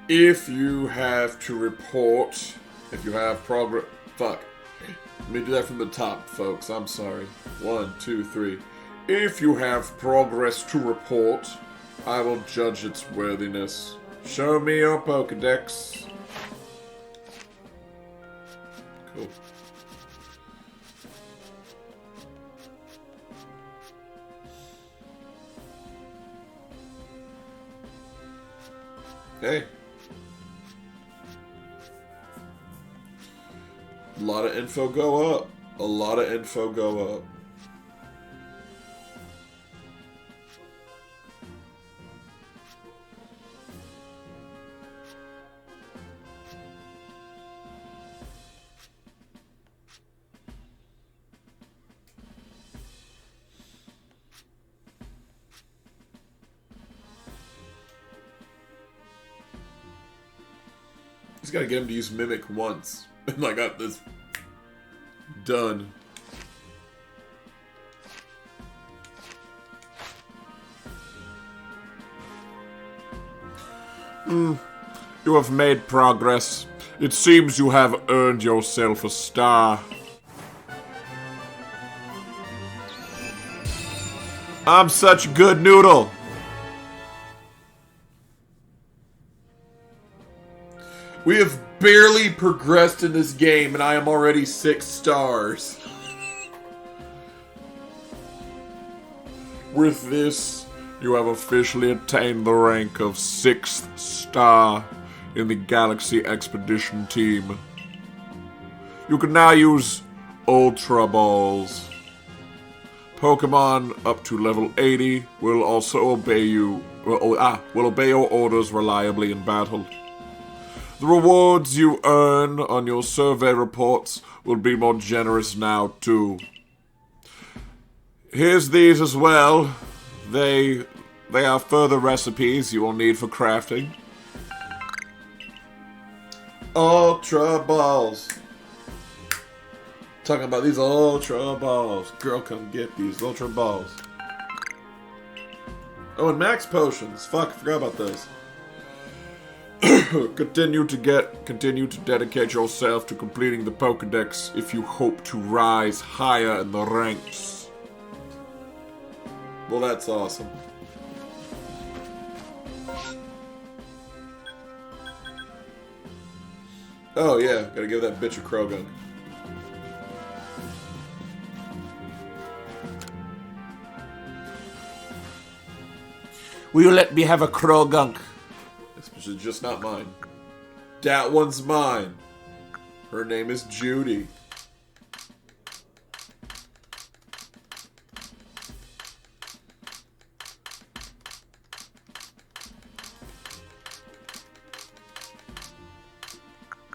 If you have to report, if you have progress... Fuck. Let me do that from the top, folks. I'm sorry. 1, 2, 3. If you have progress to report, I will judge its worthiness. Show me your Pokedex. Cool. Hey. A lot of info go up. A lot of info go up. Just gotta get him to use Mimic once. And I got this done. You have made progress. It seems you have earned yourself a star. I'm such a good noodle. We have barely progressed in this game, and I am already 6 stars. With this, you have officially attained the rank of 6th star in the Galaxy Expedition team. You can now use Ultra Balls. Pokemon up to level 80 will also obey you. Will obey your orders reliably in battle. The rewards you earn on your survey reports will be more generous now, too. Here's these as well. They are further recipes you will need for crafting. Ultra Balls. Talking about these Ultra Balls. Girl, come get these Ultra Balls. Oh, and Max Potions. Fuck, I forgot about those. Continue to dedicate yourself to completing the Pokedex if you hope to rise higher in the ranks. Well, that's awesome. Oh yeah, gotta give that bitch a Krogunk. Will you let me have a Krogunk? This is just not mine. That one's mine. Her name is Judy.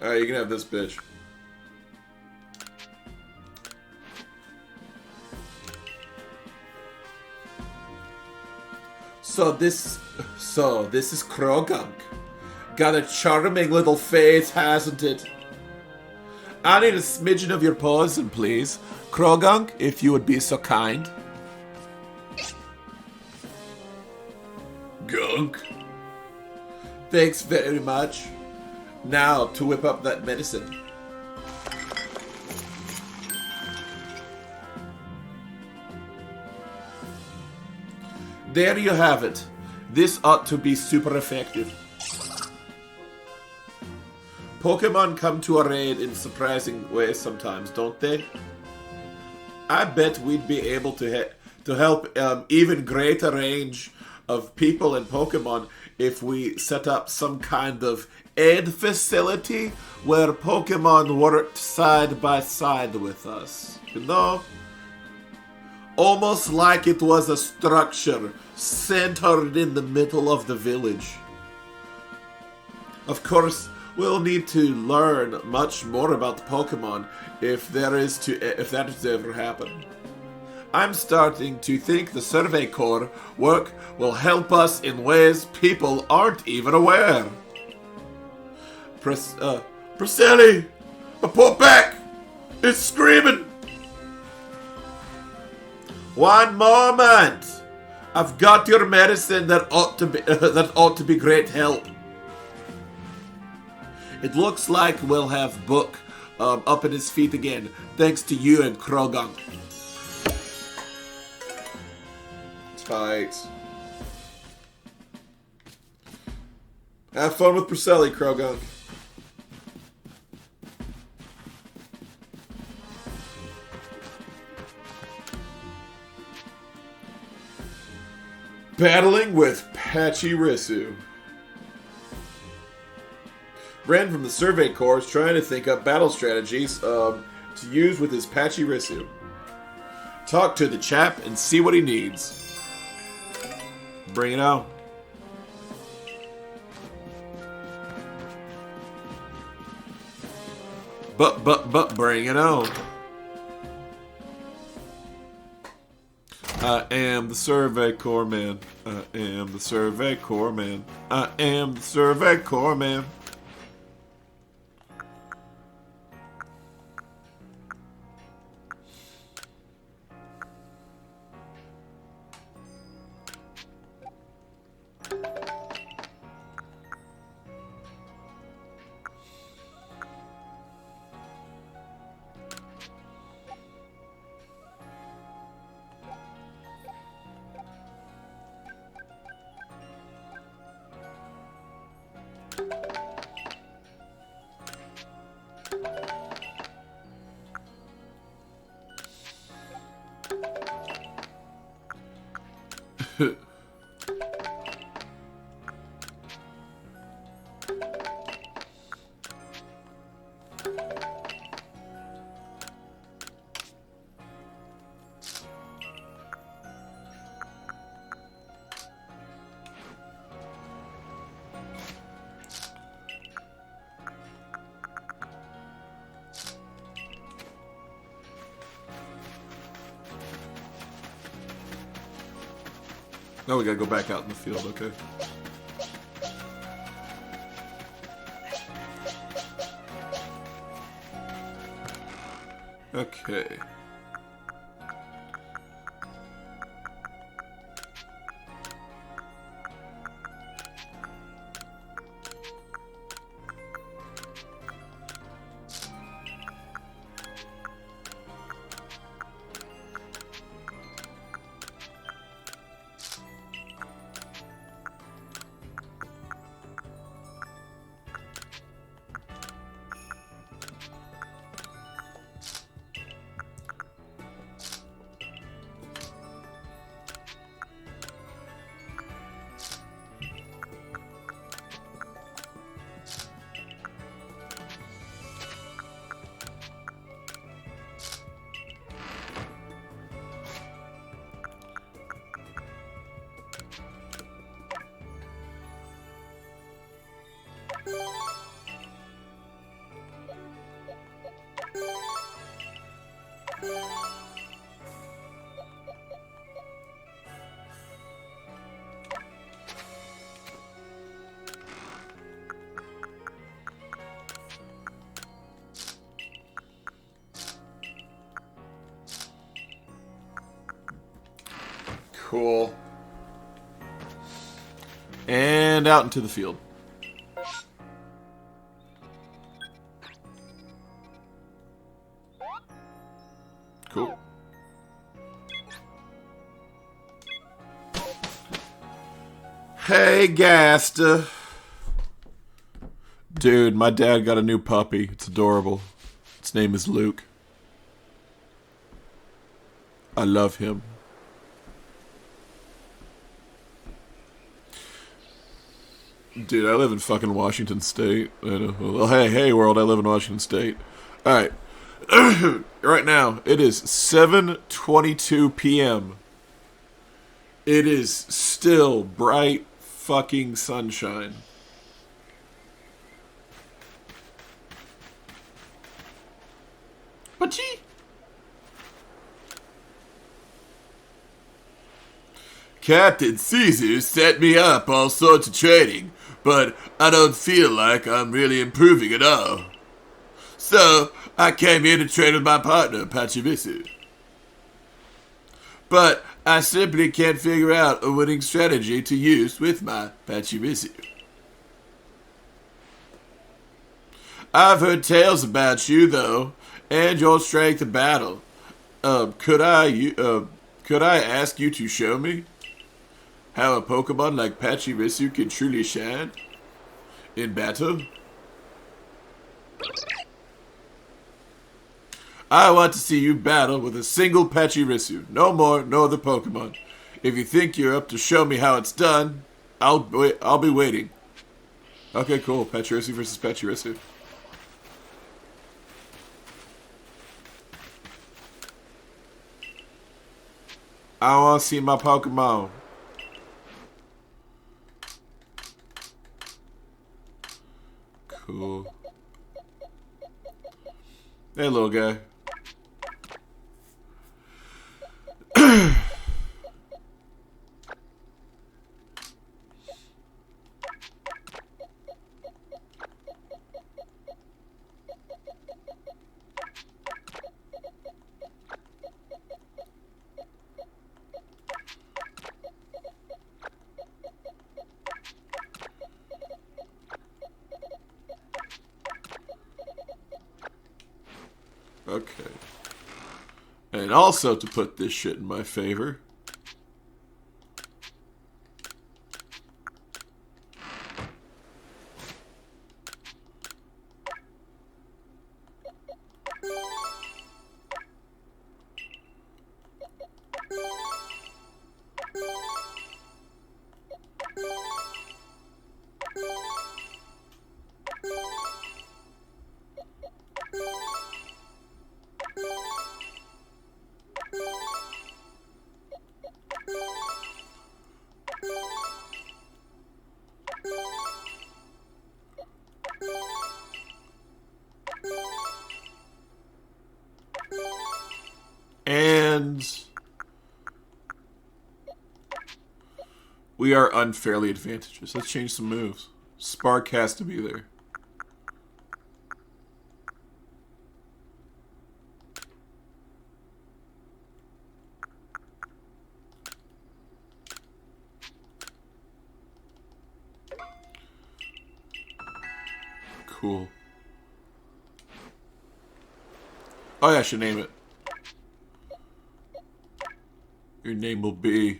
Alright, you can have this bitch. So this is Krogunk. Got a charming little face, hasn't it? I need a smidgen of your poison, please. Krogunk, if you would be so kind. Gunk. Thanks very much. Now, to whip up that medicine. There you have it. This ought to be super effective. Pokemon come to our aid in surprising ways sometimes, don't they? I bet we'd be able to help even greater range of people and Pokemon if we set up some kind of aid facility where Pokemon worked side by side with us. You know? Almost like it was a structure centered in the middle of the village. Of course, we'll need to learn much more about the Pokemon if that is to ever happen. I'm starting to think the Survey Corps work will help us in ways people aren't even aware. Priscilla! A poor back! It's screaming! One moment! I've got your medicine that ought to be great help. It looks like we'll have Book up at his feet again, thanks to you and Krogunk. Tight. Have fun with Priscelli, Krogunk. Battling with Pachirisu. Ren from the Survey Corps is trying to think up battle strategies to use with his Pachirisu. Talk to the chap and see what he needs. Bring it on. But, bring it on. I am the Survey Corps man. I am the Survey Corps man. I am the Survey Corps man. Now we gotta go back out in the field, okay? Okay. Cool. And out into the field. Cool. Hey, Gasta. Dude, my dad got a new puppy. It's adorable. Its name is Luke. I love him. Dude, I live in fucking Washington State. I know. Well, hey, world, I live in Washington State. Alright. Right now, it is 7:22 p.m. It is still bright fucking sunshine. Whatchie? Captain Caesar set me up all sorts of training, but I don't feel like I'm really improving at all. So, I came here to train with my partner, Pachirisu. But I simply can't figure out a winning strategy to use with my Pachirisu. I've heard tales about you, though, and your strength in battle. Could I ask you to show me how a Pokemon like Pachirisu can truly shine in battle? I want to see you battle with a single Pachirisu. No more, no other Pokemon. If you think you're up to show me how it's done, I'll be waiting. Okay, cool. Pachirisu versus Pachirisu. I want to see my Pokemon. Cool. Hey, little guy. Okay. And also to put this shit in my favor. And we are unfairly advantageous. Let's change some moves. Spark has to be there. Cool. Oh yeah, I should name it. Your name will be...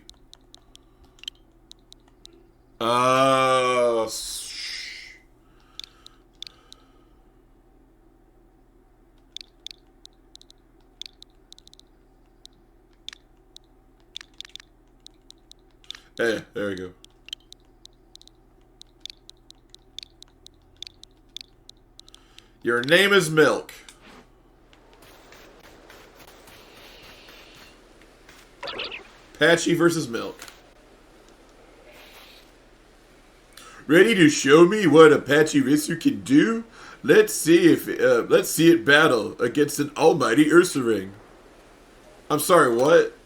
Hey, there we go. Your name is Milk. Patchy versus Milk. Ready to show me what a Pachirisu can do? Let's see it battle against an almighty Ursaring. I'm sorry, what?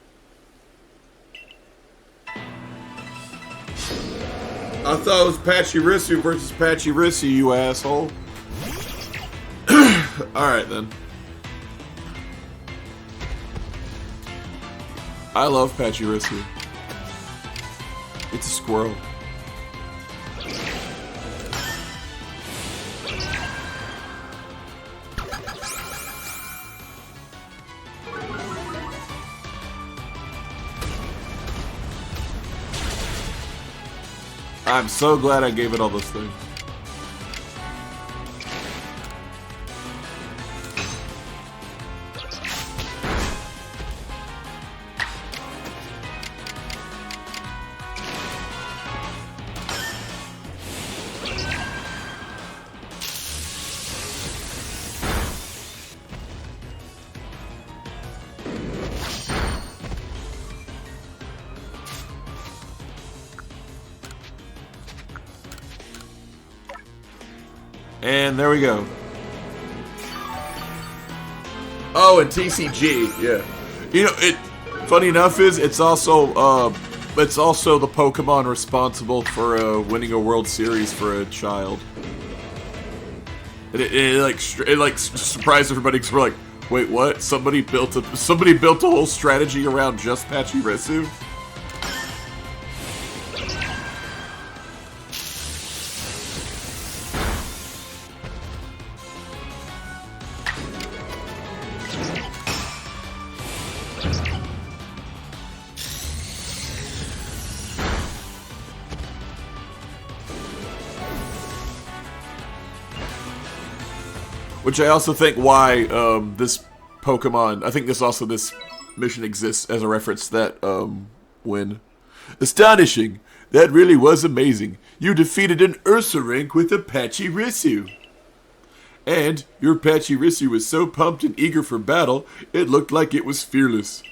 I thought it was Pachirisu versus Pachirisu, you asshole. Alright then. I love Pachirisu. It's a squirrel. I'm so glad I gave it all those things. And there we go. Oh, and TCG, yeah. You know, it. Funny enough, it's also the Pokemon responsible for winning a World Series for a child. It surprised everybody because we're like, wait, what? Somebody built a whole strategy around just Pachirisu? Which I also think why this Pokemon, I think this mission exists as a reference to that win. Astonishing! That really was amazing. You defeated an Ursaring with a Pachirisu. And your Pachirisu was so pumped and eager for battle, it looked like it was fearless.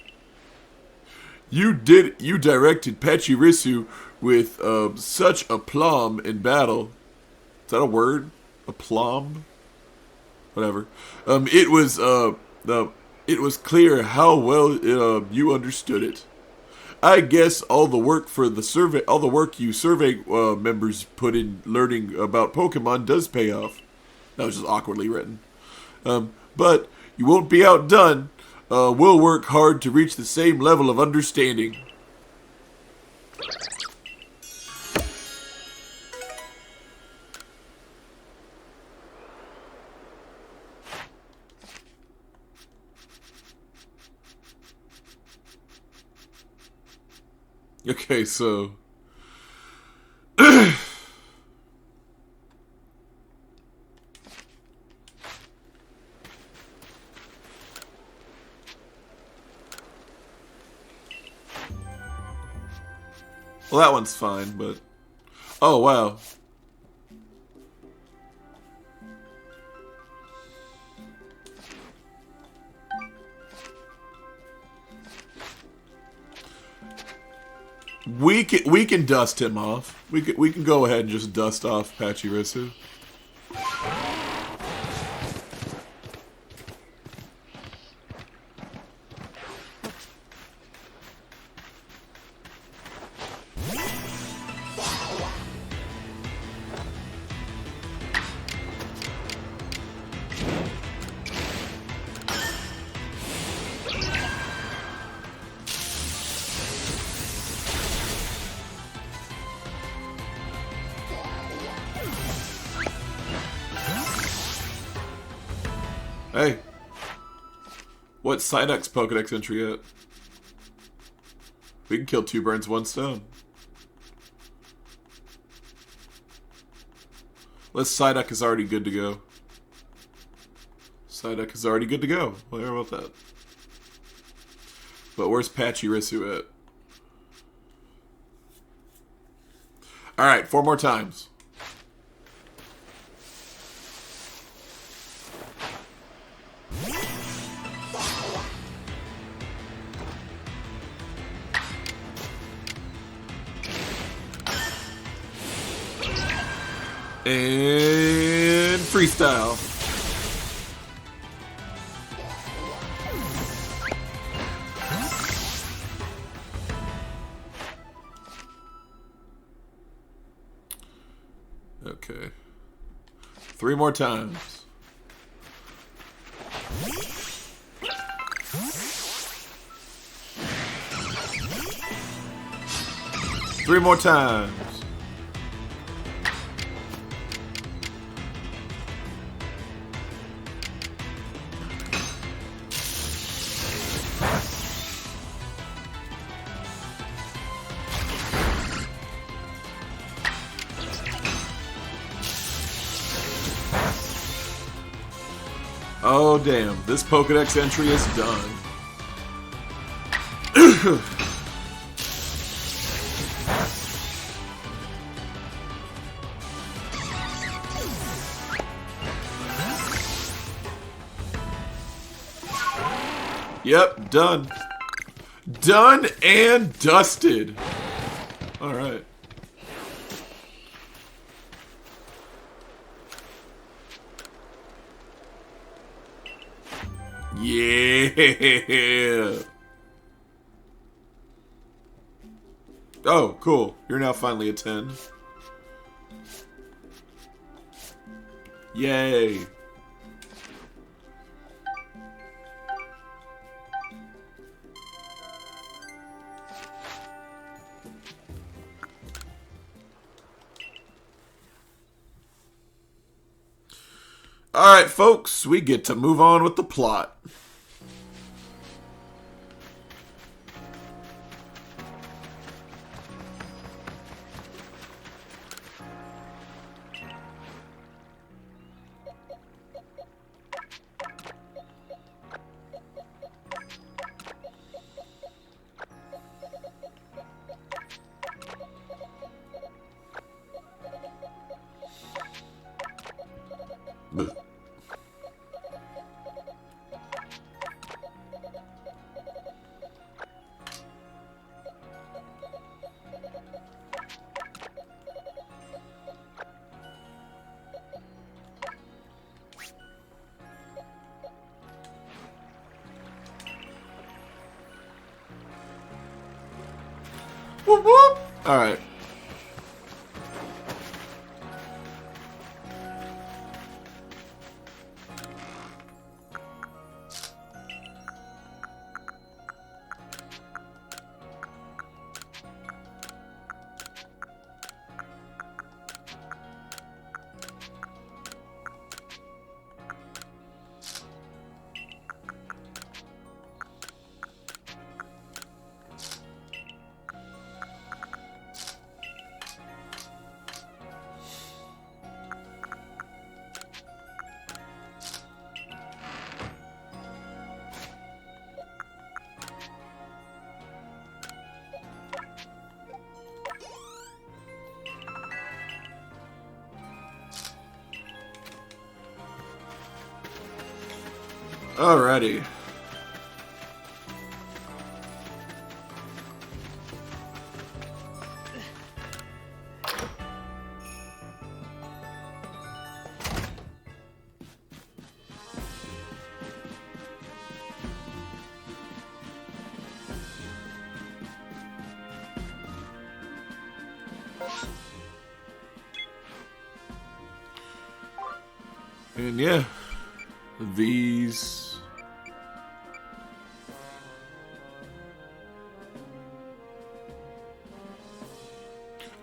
You directed Pachirisu with such aplomb in battle. Is that a word? Aplomb? Whatever. It was clear how well you understood it. I guess all the work you survey members put in learning about Pokemon does pay off. That was just awkwardly written. But you won't be outdone. We'll work hard to reach the same level of understanding. Okay, so... Well, that one's fine, but... Oh, wow. We can dust him off. We can go ahead and just dust off Pachirisu. Hey, what's Psyduck's Pokedex entry at? We can kill 2 birds, 1 stone. Psyduck is already good to go. Psyduck is already good to go. Well, how about that? But where's Pachirisu at? Alright, 4 more times. And freestyle. Okay. 3 more times. Three more times. Oh damn, this Pokedex entry is done. Yep, done. Done and dusted. Alright. Yeah. Oh, cool. You're now finally a 10. Yay. Alright, folks, we get to move on with the plot. Whoop whoop. All right. Alrighty. And yeah, these.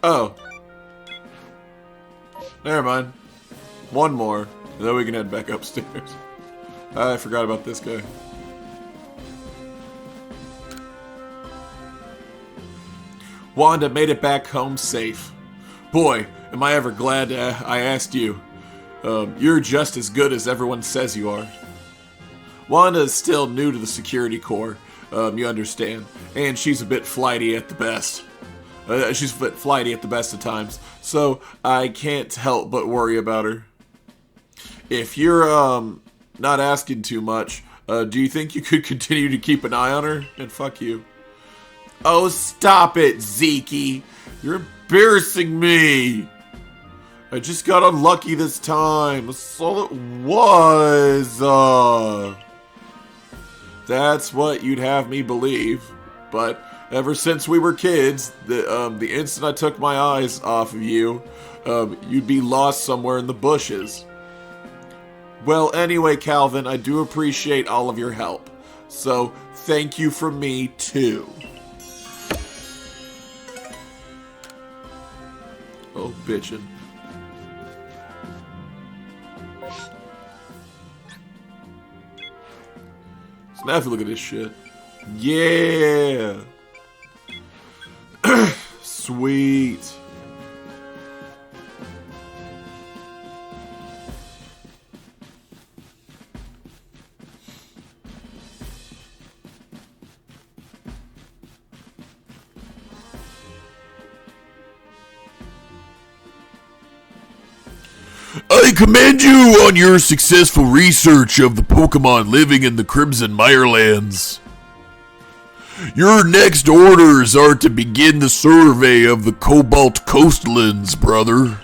Oh. Never mind. One more, and then we can head back upstairs. I forgot about this guy. Wanda made it back home safe. Boy, am I ever glad I asked you. You're just as good as everyone says you are. Wanda is still new to the security corps, you understand, and she's a bit flighty at the best. She's a bit flighty at the best of times, so I can't help but worry about her. If you're not asking too much, do you think you could continue to keep an eye on her? And fuck you. Oh, stop it, Zeke. You're embarrassing me. I just got unlucky this time. That's all it was. That's what you'd have me believe. But ever since we were kids, the instant I took my eyes off of you, you'd be lost somewhere in the bushes. Well, anyway, Calvin, I do appreciate all of your help. So, thank you from me, too. Oh, bitchin'. So now if you look at this shit. Yeah! Sweet. I commend you on your successful research of the Pokémon living in the Crimson Mirelands. Your next orders are to begin the survey of the Cobalt Coastlands, brother.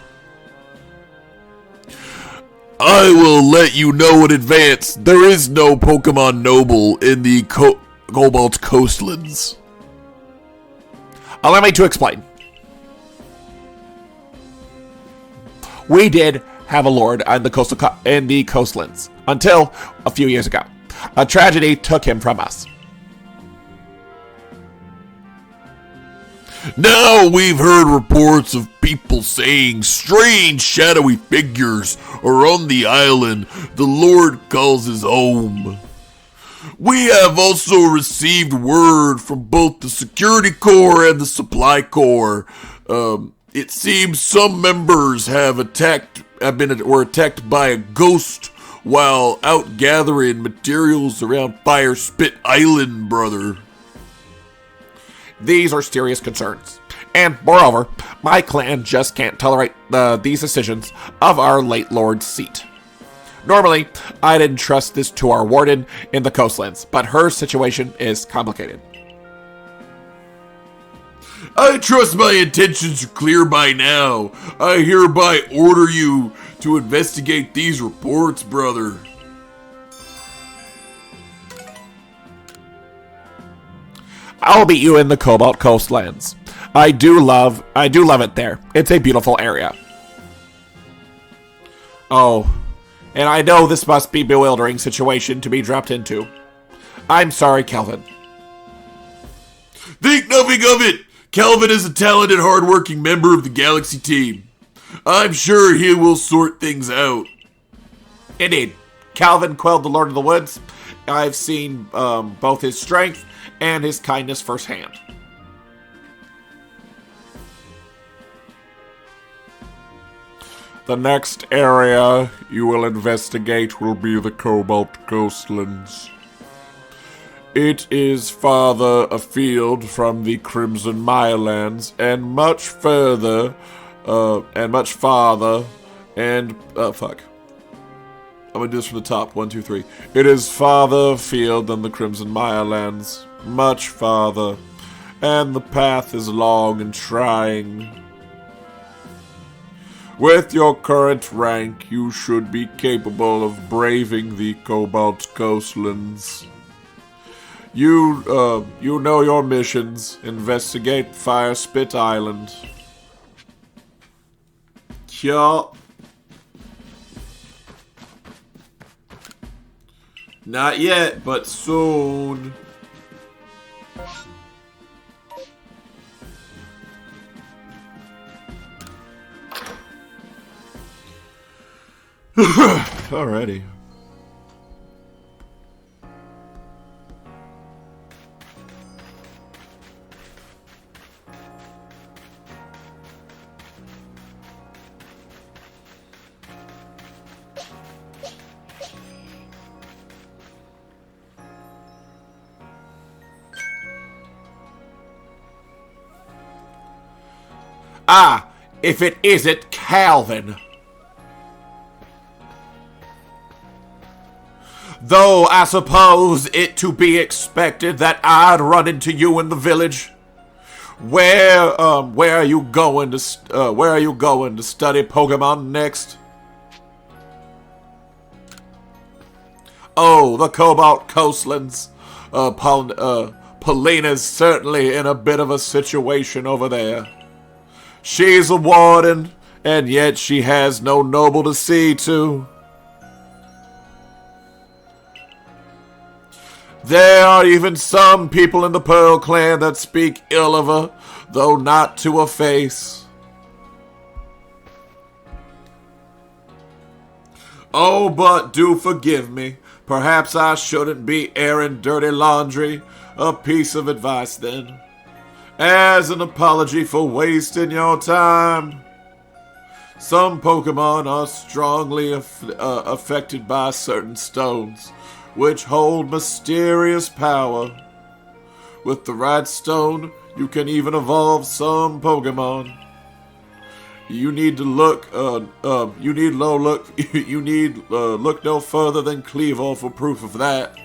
I will let you know in advance, there is no Pokémon Noble in the Cobalt Coastlands. Allow me to explain. We did have a lord on the coastlands until a few years ago. A tragedy took him from us. Now we've heard reports of people saying strange shadowy figures are on the island the Lord calls his home. We have also received word from both the Security Corps and the Supply Corps. It seems some members were attacked by a ghost while out gathering materials around Fire Spit Island, brother. These are serious concerns. And moreover, my clan just can't tolerate these decisions of our late lord's seat. Normally, I'd entrust this to our warden in the coastlands, but her situation is complicated. I trust my intentions are clear by now. I hereby order you to investigate these reports, brother. I'll meet you in the Cobalt Coastlands. I do love it there. It's a beautiful area. Oh, and I know this must be a bewildering situation to be dropped into. I'm sorry, Kelvin. Think nothing of it! Kelvin is a talented, hardworking member of the Galaxy team. I'm sure he will sort things out. Indeed. Calvin quelled the Lord of the Woods. I've seen both his strength and his kindness firsthand. The next area you will investigate will be the Cobalt Coastlands. It is farther afield from the Crimson Mirelands and much further, fuck. I'm gonna do this from the top. 1, 2, 3. It is farther afield than the Crimson Mirelands, much farther, and the path is long and trying. With your current rank, you should be capable of braving the Cobalt Coastlands. You know your missions. Investigate Fire Spit Island. Yup. Not yet, but soon. Alrighty. Ah, if it isn't Calvin. Though I suppose it to be expected that I'd run into you in the village. Where are you going to study Pokemon next? Oh, the Cobalt Coastlands. Polina's certainly in a bit of a situation over there. She's a warden, and yet she has no noble to see to. There are even some people in the Pearl Clan that speak ill of her, though not to her face. Oh, but do forgive me. Perhaps I shouldn't be airing dirty laundry. A piece of advice, then. As an apology for wasting your time. Some Pokemon are strongly affected by certain stones, which hold mysterious power. With the right stone, you can even evolve some Pokemon. You need to look no further than Cleavor for proof of that.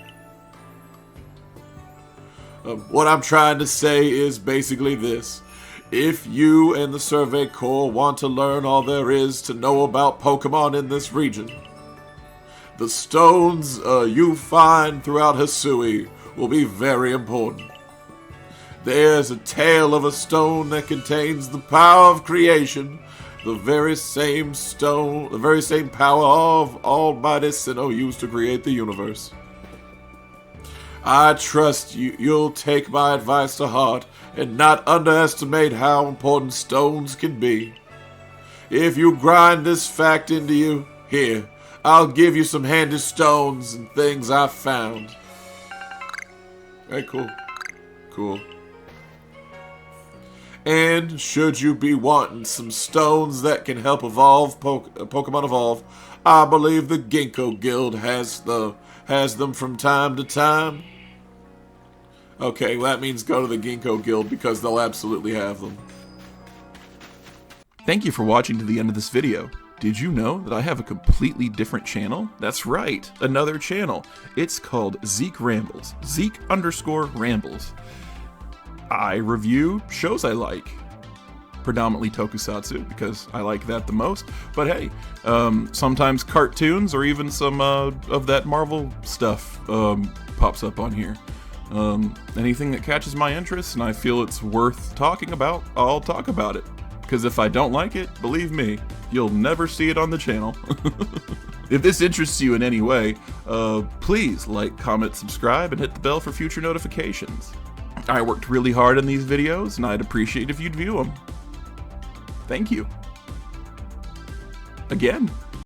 What I'm trying to say is basically this. If you and the Survey Corps want to learn all there is to know about Pokemon in this region, the stones you find throughout Hisui will be very important. There's a tale of a stone that contains the power of creation, the very same power of Almighty Sinnoh used to create the universe. I trust you'll take my advice to heart and not underestimate how important stones can be. If you grind this fact into you, here, I'll give you some handy stones and things I've found. Hey, cool. Cool. And should you be wanting some stones that can help evolve Pokemon evolve, I believe the Ginkgo Guild has them from time to time. Okay, well, that means go to the Ginkgo Guild because they'll absolutely have them. Thank you for watching to the end of this video. Did you know that I have a completely different channel? That's right, another channel. It's called Zeke Rambles. Zeke_Rambles. I review shows I like. Predominantly tokusatsu, because I like that the most. But hey, sometimes cartoons or even some of that Marvel stuff pops up on here. Anything that catches my interest and I feel it's worth talking about, I'll talk about it. Because if I don't like it, believe me, you'll never see it on the channel. If this interests you in any way, please like, comment, subscribe, and hit the bell for future notifications. I worked really hard on these videos, and I'd appreciate if you'd view them. Thank you. Again.